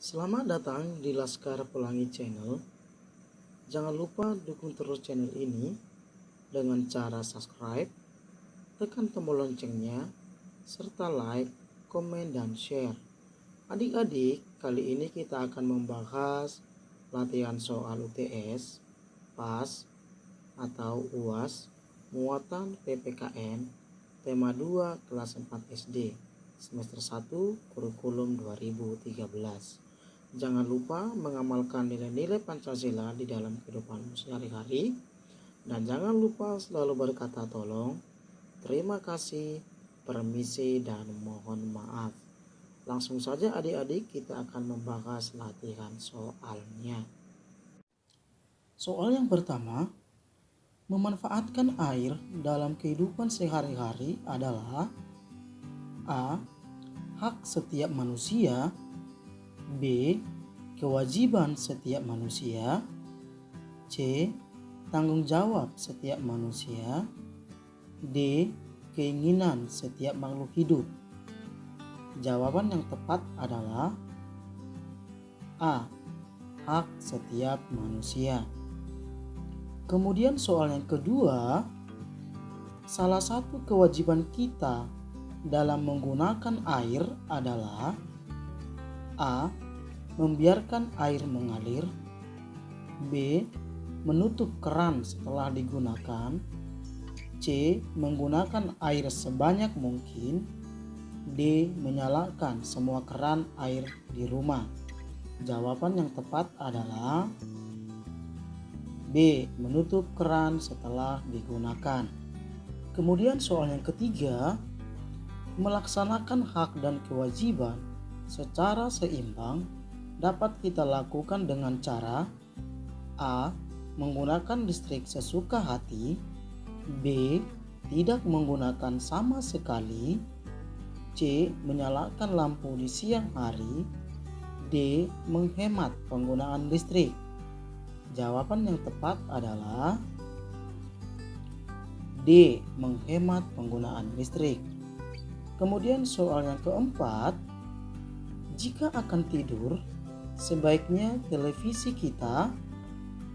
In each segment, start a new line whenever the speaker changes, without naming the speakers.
Selamat datang di Laskar Pelangi Channel. Jangan lupa dukung terus channel ini dengan cara subscribe, tekan tombol loncengnya, serta like, komen, dan share. Adik-adik, kali ini kita akan membahas latihan soal UTS, PAS, atau UAS, muatan PPKN, tema 2 kelas 4 SD, semester 1, kurikulum 2013. Jangan lupa mengamalkan nilai-nilai Pancasila di dalam kehidupanmu sehari-hari. Dan jangan lupa selalu berkata tolong, terima kasih, permisi, dan mohon maaf. Langsung saja adik-adik, kita akan membahas latihan soalnya. Soal yang pertama, memanfaatkan air dalam kehidupan sehari-hari adalah A. Hak setiap manusia. B. Kewajiban setiap manusia. C. Tanggung jawab setiap manusia. D. Keinginan setiap makhluk hidup. Jawaban yang tepat adalah A. Hak setiap manusia. Kemudian soal yang kedua, salah satu kewajiban kita dalam menggunakan air adalah A. Membiarkan air mengalir. B. Menutup keran setelah digunakan. C. Menggunakan air sebanyak mungkin. D. Menyalakan semua keran air di rumah. Jawaban yang tepat adalah B. Menutup keran setelah digunakan. Kemudian soal yang ketiga, melaksanakan hak dan kewajiban secara seimbang dapat kita lakukan dengan cara A. Menggunakan listrik sesuka hati. B. Tidak menggunakan sama sekali. C. Menyalakan lampu di siang hari. D. Menghemat penggunaan listrik. Jawaban yang tepat adalah D. Menghemat penggunaan listrik. Kemudian soal yang keempat, jika akan tidur, sebaiknya televisi kita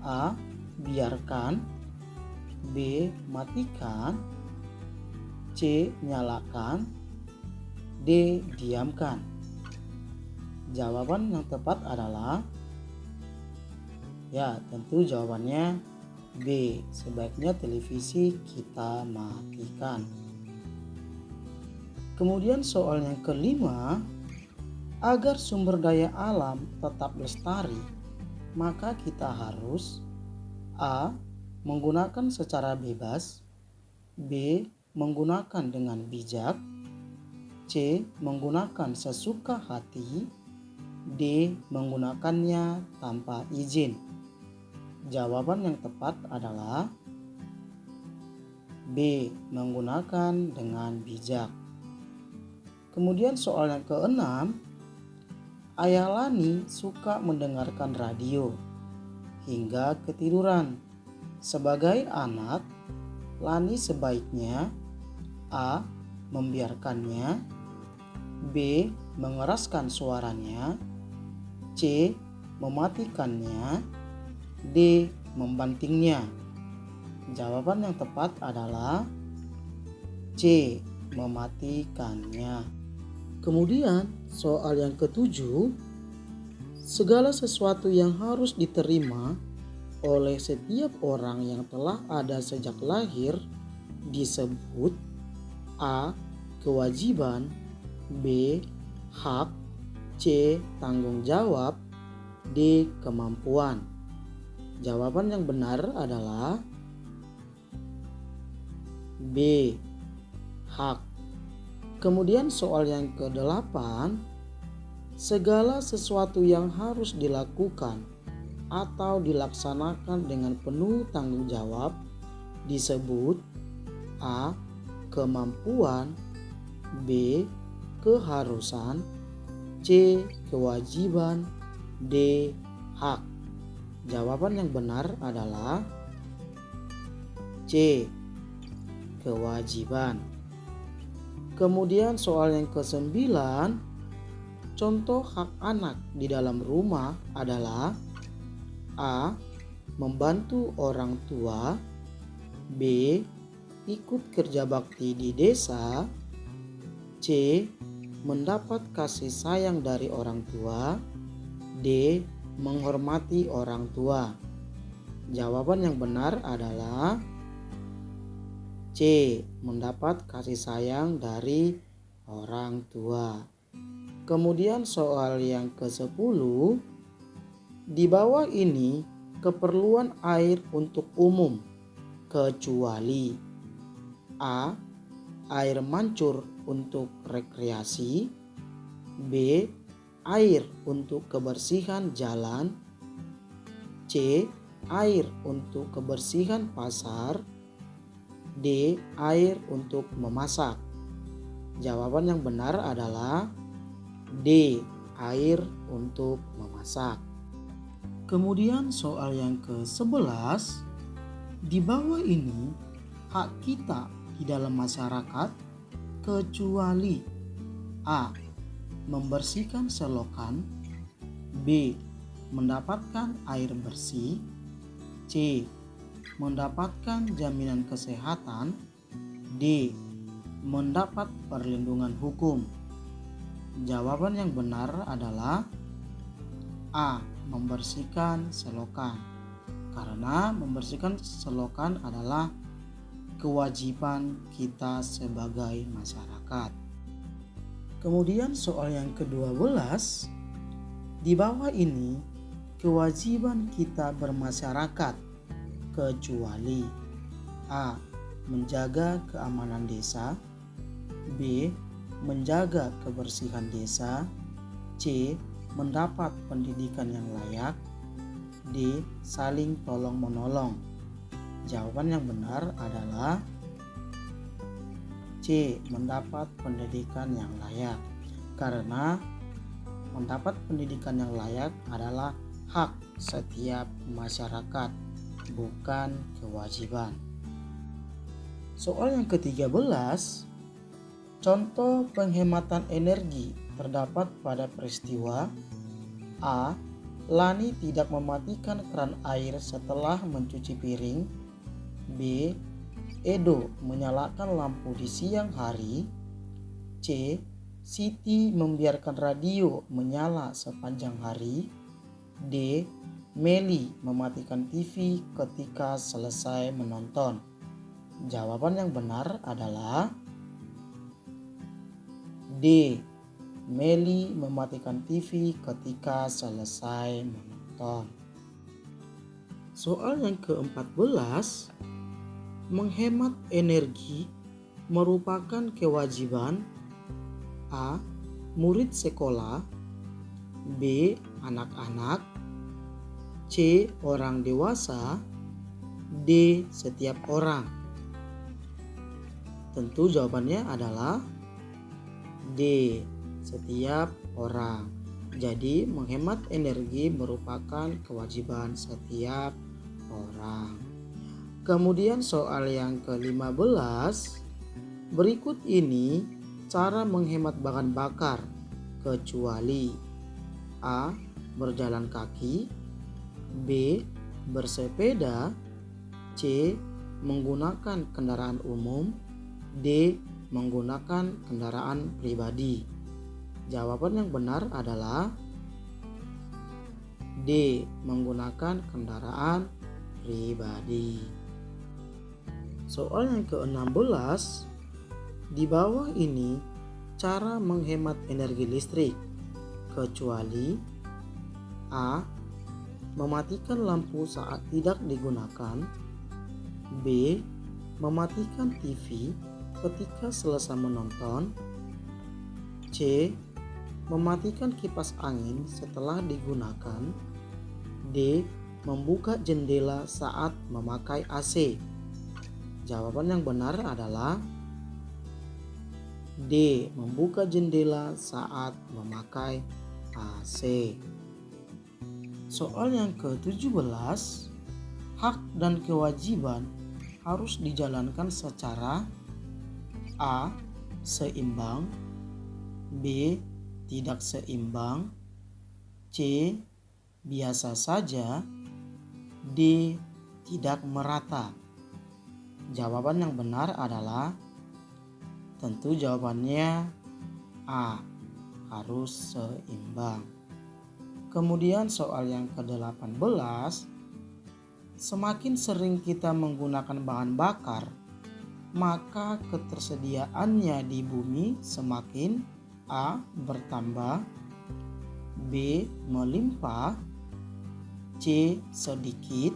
A. Biarkan. B. Matikan. C. Nyalakan. D. Diamkan. Jawaban yang tepat adalah tentu jawabannya B. Sebaiknya televisi kita matikan. Kemudian soal yang kelima, agar sumber daya alam tetap lestari, maka kita harus A. Menggunakan secara bebas. B. Menggunakan dengan bijak. C. Menggunakan sesuka hati. D. Menggunakannya tanpa izin. Jawaban yang tepat adalah B. Menggunakan dengan bijak. Kemudian soal yang keenam, Ayah Lani suka mendengarkan radio hingga ketiduran. Sebagai anak, Lani sebaiknya A. Membiarkannya. B. Mengeraskan suaranya. C. Mematikannya. D. Membantingnya. Jawaban yang tepat adalah C. Mematikannya. Kemudian soal yang ketujuh, segala sesuatu yang harus diterima oleh setiap orang yang telah ada sejak lahir disebut A. Kewajiban. B. Hak. C. Tanggung jawab. D. Kemampuan. Jawaban yang benar adalah B. Hak. Kemudian soal yang ke-8, segala sesuatu yang harus dilakukan atau dilaksanakan dengan penuh tanggung jawab disebut A. Kemampuan. B. Keharusan. C. Kewajiban. D. Hak. Jawaban yang benar adalah C. Kewajiban. Kemudian soal yang ke-9, Contoh hak anak di dalam rumah adalah A. Membantu orang tua, B. Ikut kerja bakti di desa, C. Mendapat kasih sayang dari orang tua, D. Menghormati orang tua. Jawaban yang benar adalah C. Mendapat kasih sayang dari orang tua. Kemudian soal yang ke-10. Di bawah ini keperluan air untuk umum kecuali A. Air mancur untuk rekreasi, B. Air untuk kebersihan jalan, C. Air untuk kebersihan pasar, D. Air untuk memasak. Jawaban yang benar adalah D. Air untuk memasak. Kemudian soal yang ke-11. Di bawah ini hak kita di dalam masyarakat kecuali A. Membersihkan selokan, B. Mendapatkan air bersih, C. Mendapatkan jaminan kesehatan, D. Mendapat perlindungan hukum. Jawaban yang benar adalah A. Membersihkan selokan. Karena membersihkan selokan adalah kewajiban kita sebagai masyarakat. Kemudian soal yang ke-12. Di bawah ini kewajiban kita bermasyarakat kecuali A. Menjaga keamanan desa, B. Menjaga kebersihan desa, C. Mendapat pendidikan yang layak, D. Saling tolong menolong. Jawaban yang benar adalah C. Mendapat pendidikan yang layak. Karena mendapat pendidikan yang layak adalah hak setiap masyarakat, bukan kewajiban. Soal yang ke-13. Contoh penghematan energi terdapat pada peristiwa A. Lani tidak mematikan keran air setelah mencuci piring, B. Edo menyalakan lampu di siang hari, C. Siti membiarkan radio menyala sepanjang hari, D. Meli mematikan TV ketika selesai menonton. Jawaban yang benar adalah D. Meli mematikan TV ketika selesai menonton. Soal yang ke-14. Menghemat energi merupakan kewajiban A. Murid sekolah, B. Anak-anak, C. Orang dewasa, D. Setiap orang. Tentu jawabannya adalah D. Setiap orang. Jadi menghemat energi merupakan kewajiban setiap orang. Kemudian soal yang ke-15. Berikut ini cara menghemat bahan bakar kecuali A. Berjalan kaki, B. Bersepeda, C. Menggunakan kendaraan umum, D. Menggunakan kendaraan pribadi. Jawaban yang benar adalah D. Menggunakan kendaraan pribadi. Soal yang ke-16. Di bawah ini cara menghemat energi listrik kecuali A. Mematikan lampu saat tidak digunakan, B. Mematikan TV ketika selesai menonton, C. Mematikan kipas angin setelah digunakan, D. Membuka jendela saat memakai AC. Jawaban yang benar adalah D. Membuka jendela saat memakai AC. Soal yang ke-17. Hak dan kewajiban harus dijalankan secara A. Seimbang, B. tidak seimbang, C. biasa saja, D. tidak merata. Jawaban yang benar adalah tentu jawabannya A. harus seimbang. Kemudian soal yang ke-18, semakin sering kita menggunakan bahan bakar, maka ketersediaannya di bumi semakin A. bertambah, B. melimpah, C. sedikit,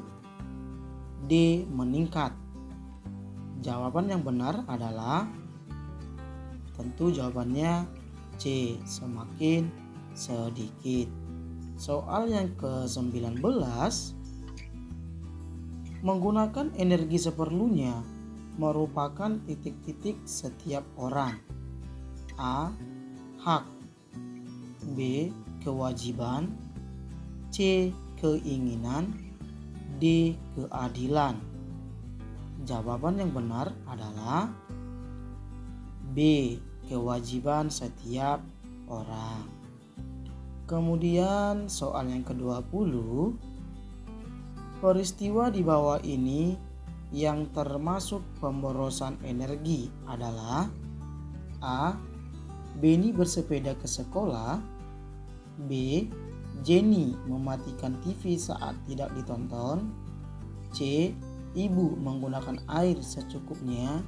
D. meningkat. Jawaban yang benar adalah tentu jawabannya C. semakin sedikit. Soal yang ke-19, menggunakan energi seperlunya merupakan titik-titik setiap orang. A. hak, B. kewajiban, C. keinginan, D. keadilan. Jawaban yang benar adalah B. kewajiban setiap orang. Kemudian soal yang ke-20, peristiwa di bawah ini yang termasuk pemborosan energi adalah A. Beni bersepeda ke sekolah, B. Jenny mematikan TV saat tidak ditonton, C. Ibu menggunakan air secukupnya,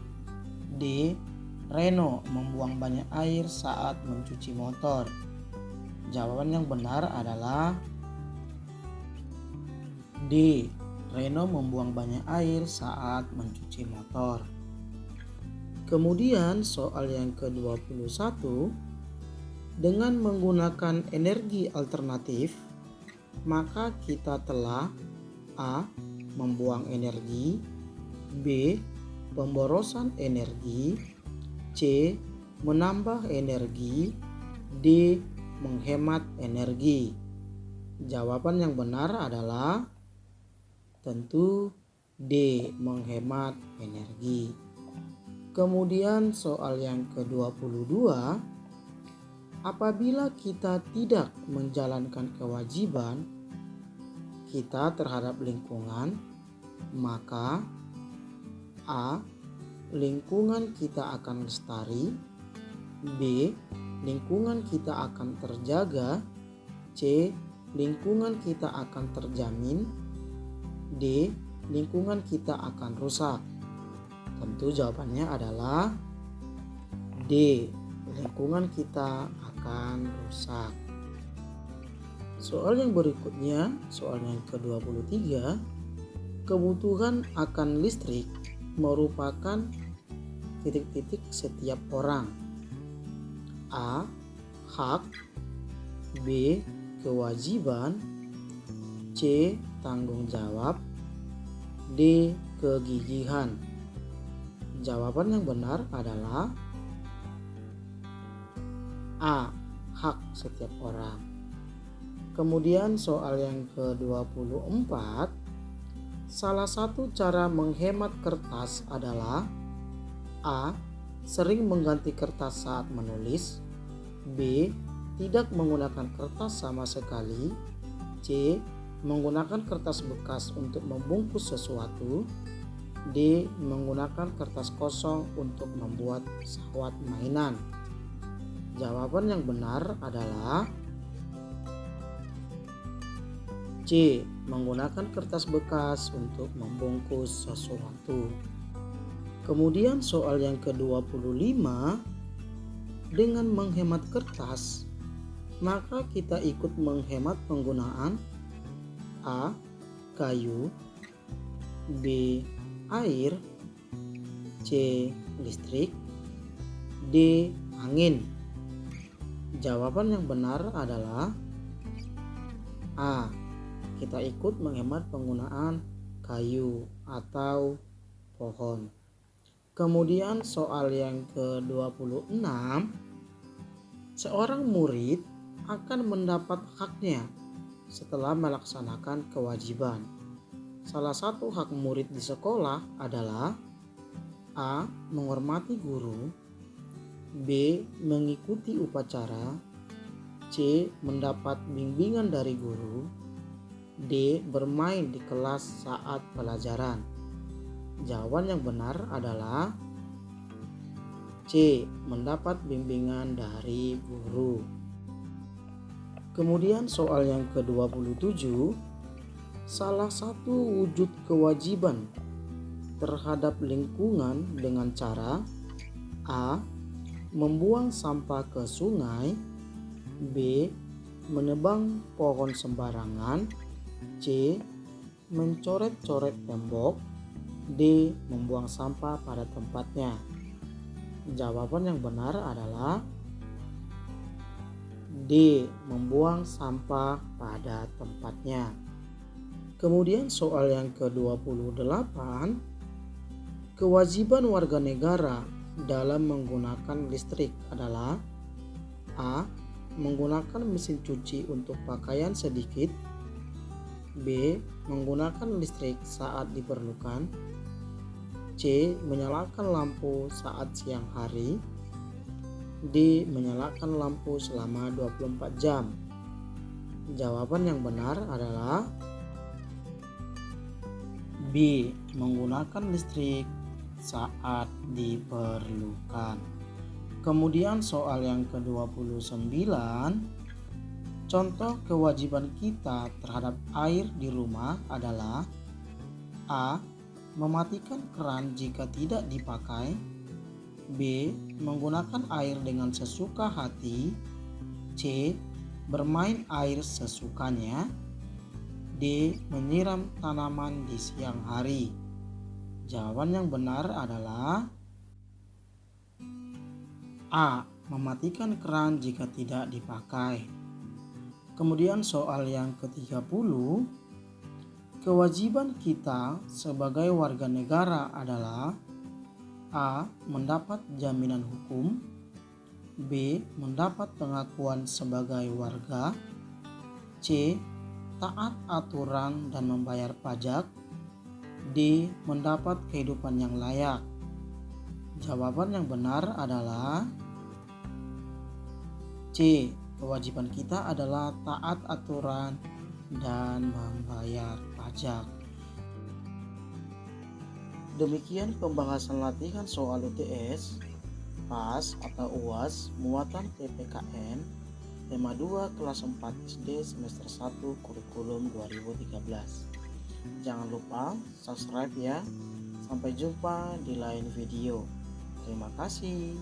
D. Reno membuang banyak air saat mencuci motor. Jawaban yang benar adalah D. Reno membuang banyak air saat mencuci motor. Kemudian soal yang ke-21, dengan menggunakan energi alternatif, maka kita telah A. membuang energi, B. pemborosan energi, C. menambah energi, D. menghemat energi. Jawaban yang benar adalah tentu D. menghemat energi. Kemudian soal yang ke-22, apabila kita tidak menjalankan kewajiban kita terhadap lingkungan, maka A. lingkungan kita akan lestari, B. lingkungan kita akan terjaga, C. lingkungan kita akan terjamin, D. lingkungan kita akan rusak. Tentu jawabannya adalah D. lingkungan kita akan rusak. Soal yang berikutnya, soal yang ke-23, kebutuhan akan listrik merupakan titik-titik setiap orang. A. hak, B. kewajiban, C. tanggung jawab, D. kegigihan. Jawaban yang benar adalah A. hak setiap orang. Kemudian soal yang ke-24, salah satu cara menghemat kertas adalah A. sering mengganti kertas saat menulis, B. tidak menggunakan kertas sama sekali, C. menggunakan kertas bekas untuk membungkus sesuatu, D. menggunakan kertas kosong untuk membuat pesawat mainan. Jawaban yang benar adalah C. menggunakan kertas bekas untuk membungkus sesuatu. Kemudian soal yang ke-25, dengan menghemat kertas, maka kita ikut menghemat penggunaan A. kayu, B. air, C. listrik, D. angin. Jawaban yang benar adalah A. kita ikut menghemat penggunaan kayu atau pohon. Kemudian soal yang ke-26, seorang murid akan mendapat haknya setelah melaksanakan kewajiban. Salah satu hak murid di sekolah adalah A. menghormati guru, B. mengikuti upacara, C. Mendapat bimbingan dari guru. D. Bermain di kelas saat pelajaran. Jawaban yang benar adalah C. Mendapat bimbingan dari guru. Kemudian soal yang ke-27, salah satu wujud kewajiban terhadap lingkungan dengan cara A. Membuang sampah ke sungai. B. Menebang pohon sembarangan. C. Mencoret-coret tembok. D. Membuang sampah pada tempatnya. Jawaban yang benar adalah D. Membuang sampah pada tempatnya. Kemudian soal yang ke-28, kewajiban warga negara dalam menggunakan listrik adalah A. Menggunakan mesin cuci untuk pakaian sedikit. B. Menggunakan listrik saat diperlukan. C. Menyalakan lampu saat siang hari. D. Menyalakan lampu selama 24 jam. Jawaban yang benar adalah B. Menggunakan listrik saat diperlukan. Kemudian soal yang ke-29, contoh kewajiban kita terhadap air di rumah adalah A. Mematikan keran jika tidak dipakai. B. Menggunakan air dengan sesuka hati. C. Bermain air sesukanya. D. Menyiram tanaman di siang hari. Jawaban yang benar adalah A. Mematikan keran jika tidak dipakai. Kemudian soal yang ke-30, kewajiban kita sebagai warga negara adalah A. Mendapat jaminan hukum. B. Mendapat pengakuan sebagai warga. C. Taat aturan dan membayar pajak. D. Mendapat kehidupan yang layak. Jawaban yang benar adalah C. Kewajiban kita adalah taat aturan dan membayar pajak. Demikian pembahasan latihan soal UTS, PAS atau UAS muatan PPKN tema 2 kelas 4 SD semester 1 kurikulum 2013. Jangan lupa subscribe ya. Sampai jumpa di lain video. Terima kasih.